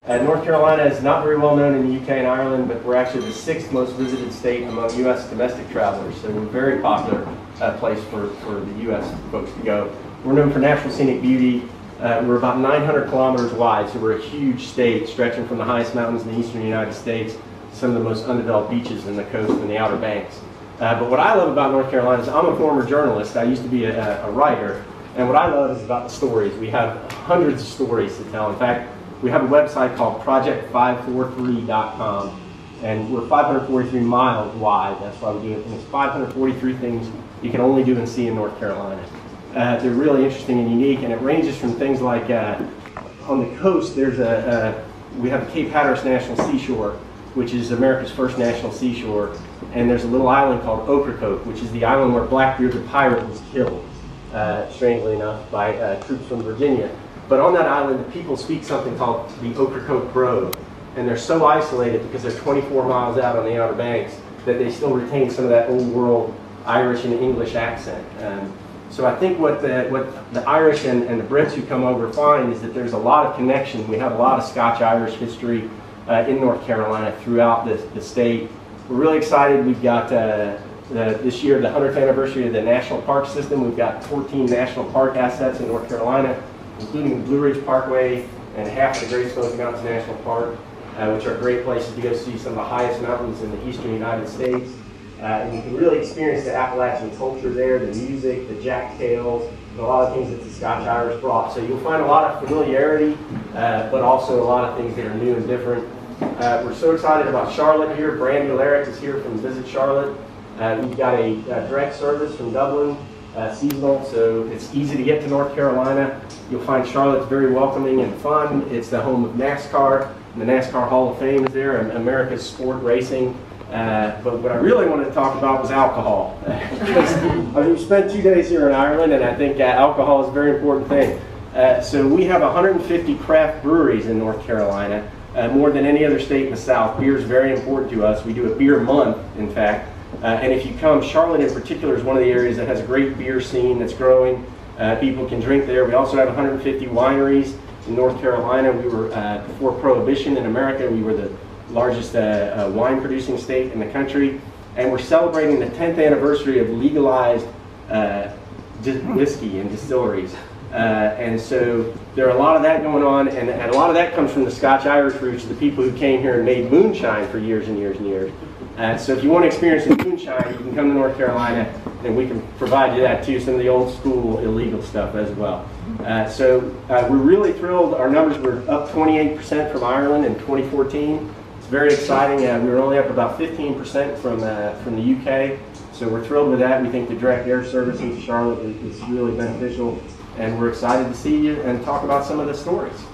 North Carolina is not very well known in the UK and Ireland, but we're actually the 6th most visited state among U.S. domestic travelers. So we're a very popular place for the U.S. folks to go. We're known for natural scenic beauty. We're about 900 kilometers wide, so we're a huge state stretching from the highest mountains in the eastern United States to some of the most undeveloped beaches in the coast and the Outer Banks. But what I love about North Carolina is I'm a former journalist. I used to be a writer, and what I love is about the stories. We have hundreds of stories to tell. In fact, we have a website called project543.com, and we're 543 miles wide. That's why we do it. And it's 543 things you can only do and see in North Carolina. They're really interesting and unique, and it ranges from things like on the coast, we have the Cape Hatteras National Seashore, which is America's first national seashore, and there's a little island called Ocracoke, which is the island where Blackbeard the pirate was killed, strangely enough, by troops from Virginia. But on that island, the people speak something called the Ocracoke Brogue, and they're so isolated because they're 24 miles out on the Outer Banks that they still retain some of that old world Irish and English accent. So I think what the Irish and the Brits who come over find is that there's a lot of connection. We have a lot of Scotch-Irish history in North Carolina throughout the state. We're really excited. We've got this year the 100th anniversary of the National Park System. We've got 14 national park assets in North Carolina, including the Blue Ridge Parkway and half of the Great Smoky Mountains National Park, which are great places to go see some of the highest mountains in the eastern United States. And you can really experience the Appalachian culture there, the music, the jack tales, a lot of things that the Scotch-Irish brought. So you'll find a lot of familiarity, but also a lot of things that are new and different. We're so excited about Charlotte here. Brandy Larrick is here from Visit Charlotte. We've got a direct service from Dublin, seasonal, so it's easy to get to North Carolina. You'll find Charlotte's very welcoming and fun. It's the home of NASCAR, and the NASCAR Hall of Fame is there, and America's sport racing. But what I really wanted to talk about was alcohol. We've spent 2 days here in Ireland, and I think alcohol is a very important thing. So we have 150 craft breweries in North Carolina, more than any other state in the South. Beer is very important to us. We do a beer month, in fact. And if you come, Charlotte in particular is one of the areas that has a great beer scene that's growing. People can drink there. We also have 150 wineries in North Carolina. We were, before Prohibition in America, we were the largest wine producing state in the country. And we're celebrating the 10th anniversary of legalized whiskey and distilleries. And so there are a lot of that going on, and a lot of that comes from the Scotch-Irish roots, the people who came here and made moonshine for years and years and years. So if you want to experience the moonshine, you can come to North Carolina, and we can provide you that too, some of the old school illegal stuff as well. We're really thrilled. Our numbers were up 28% from Ireland in 2014. It's very exciting. We were only up about 15% from the UK, so we're thrilled with that. We think the direct air service into Charlotte is really beneficial, and we're excited to see you and talk about some of the stories.